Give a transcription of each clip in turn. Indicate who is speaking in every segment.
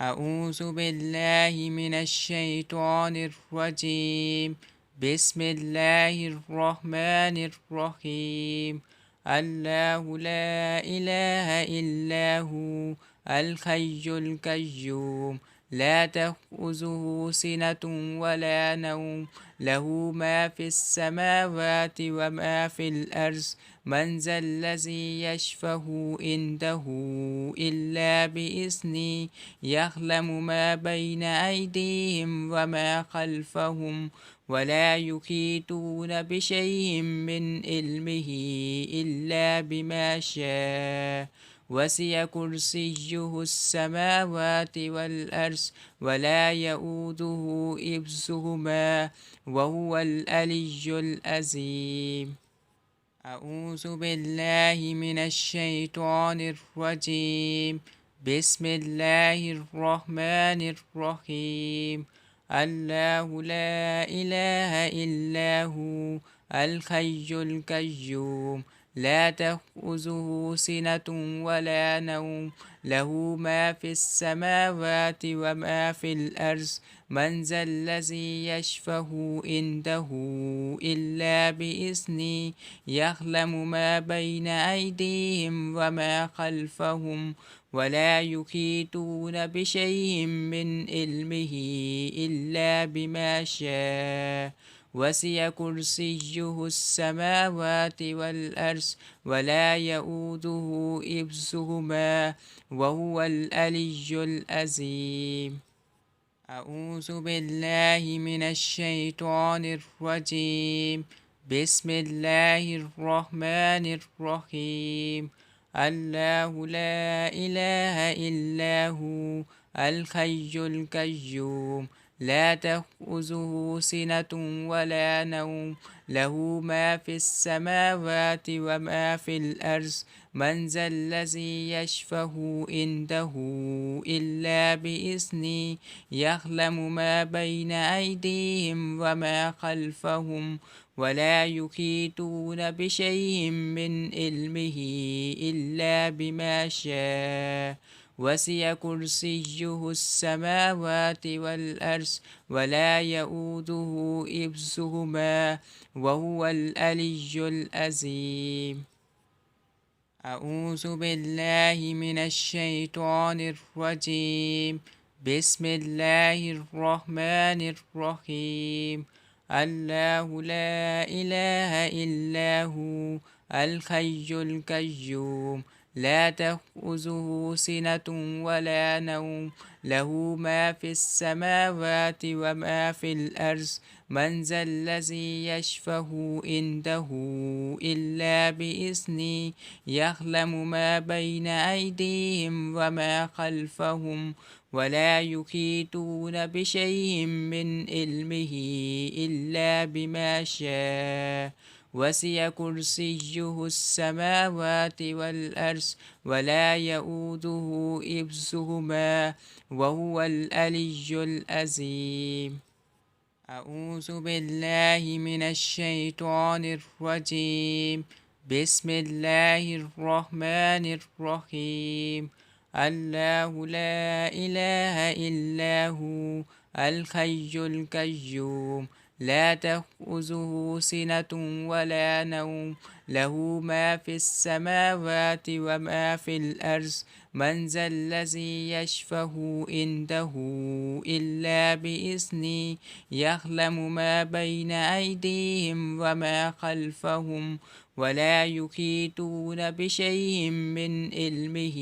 Speaker 1: أعوذ بالله من الشيطان الرجيم. بسم الله الرحمن الرحيم. الله لا إله إلا هو الحي القيوم لا تأخذه سنة ولا نوم له ما في السماوات وما في الأرض من ذا الذي يشفع عنده إلا بإذنه يعلم ما بين أيديهم وما خلفهم ولا يحيطون بشيء من علمه إلا بما شاء وسع كرسيه السماوات والأرض ولا يؤوده حفظهما وهو العلي العظيم. أعوذ بالله من الشيطان الرجيم. بسم الله الرحمن الرحيم. الله لا إله إلا هو الحي القيوم لا تأخذه سنة ولا نوم له ما في السماوات وما في الأرض من ذا الذي يشفع عنده إلا بإذنه يعلم ما بين أيديهم وما خلفهم ولا يحيطون بشيء من علمه إلا بما شاء وسع كرسيه السماوات والأرض ولا يؤوده حفظهما وهو العلي العظيم. أعوذ بالله من الشيطان الرجيم. بسم الله الرحمن الرحيم. الله لا إله إلا هو الحي القيوم لا تأخذه سنة ولا نوم له ما في السماوات وما في الأرض من ذا الذي يشفع عنده إلا بإذنه يعلم ما بين أيديهم وما خلفهم ولا يحيطون بشيء من علمه إلا بما شاء وسع كرسيه السماوات والأرض ولا يؤوده حفظهما وهو العلي العظيم. أعوذ بالله من الشيطان الرجيم. بسم الله الرحمن الرحيم. الله لا إله إلا هو الحي القيوم لا تأخذه سنة ولا نوم له ما في السماوات وما في الأرض من ذا الذي يشفع عنده إلا بإذنه يعلم ما بين أيديهم وما خلفهم ولا يحيطون بشيء من علمه إلا بما شاء وسع كرسيه السماوات والأرض ولا يؤوده حفظهما وهو العلي العظيم. أعوذ بالله من الشيطان الرجيم. بسم الله الرحمن الرحيم. الله لا إله إلا هو الحي القيوم لا تأخذه سنة ولا نوم له ما في السماوات وما في الأرض من ذا الذي يشفع عنده إلا بإذنه يعلم ما بين أيديهم وما خلفهم ولا يحيطون بشيء من علمه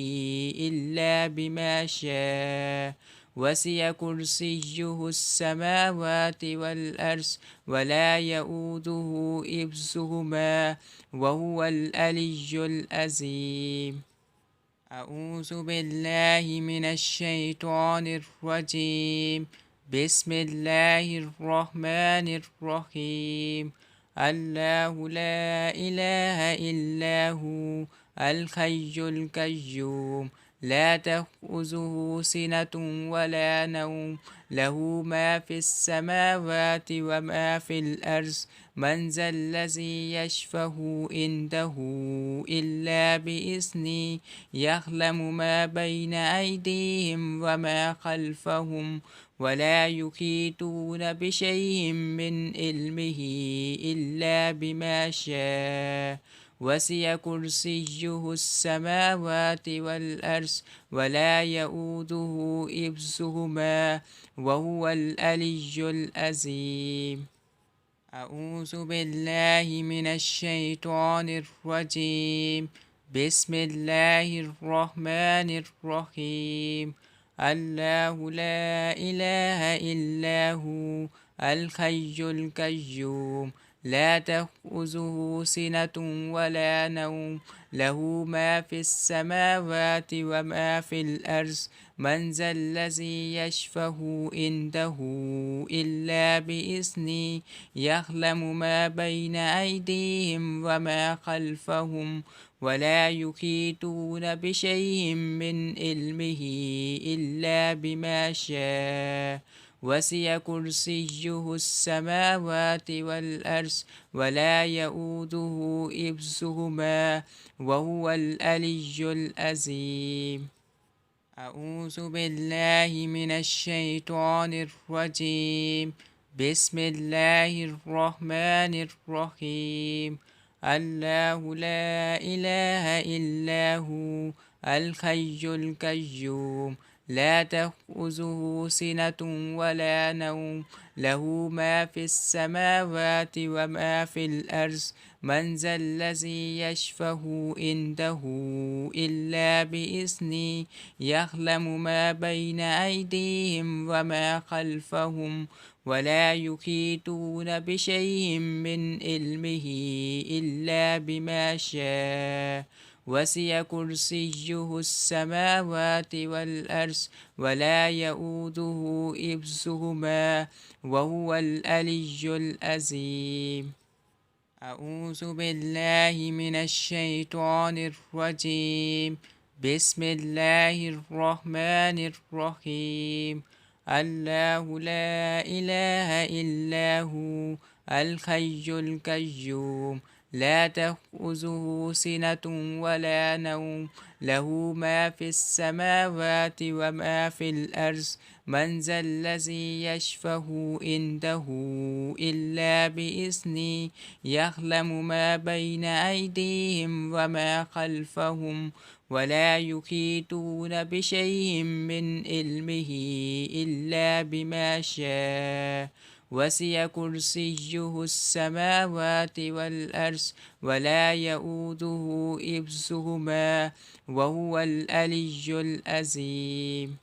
Speaker 1: إلا بما شاء وسع كرسيه السماوات والأرض ولا يؤوده حفظهما وهو العلي العظيم. أعوذ بالله من الشيطان الرجيم. بسم الله الرحمن الرحيم. الله لا إله إلا هو الحي القيوم لا تأخذه سنة ولا نوم، له ما في السماوات وما في الأرض، من ذا الذي يشفع عنده إلا بإذنه، يعلم ما بين أيديهم وما خلفهم، ولا يحيطون بشيء من علمه إلا بما شاء، وسع كرسيه السماوات والأرض، ولا يؤوده حفظهما، وهو العلي العظيم. أعوذ بالله من الشيطان الرجيم. بسم الله الرحمن الرحيم. الله لا إله إلا هو الحي القيوم، لا تأخذه سنة ولا نوم، له ما في السماوات وما في الأرض، من ذا الذي يشفع عنده إلا بإذنه، يعلم ما بين أيديهم وما خلفهم، ولا يحيطون بشيء من علمه إلا بما شاء، وسع كرسيه السماوات والأرض، ولا يؤوده حفظهما، وهو العلي العظيم. أعوذ بالله من الشيطان الرجيم. بسم الله الرحمن الرحيم. الله لا إله إلا هو الحي القيوم، لا تأخذه سنة ولا نوم، له ما في السماوات وما في الأرض، من ذا الذي يشفع عنده إلا بإذنه، يعلم ما بين أيديهم وما خلفهم، ولا يحيطون بشيء من علمه إلا بما شاء، وسع كرسيه السماوات والأرض، ولا يؤوده حفظهما، وهو العلي العظيم. أعوذ بالله من الشيطان الرجيم. بسم الله الرحمن الرحيم. الله لا إله إلا هو الحي القيوم، لا تأخذه سنة ولا نوم، له ما في السماوات وما في الأرض، من ذا الذي يشفع عنده إلا بإذنه، يعلم ما بين أيديهم وما خلفهم، ولا يحيطون بشيء من علمه إلا بما شاء، وسع كرسيه السماوات والأرض، ولا يؤوده حفظهما، وهو العلي العظيم.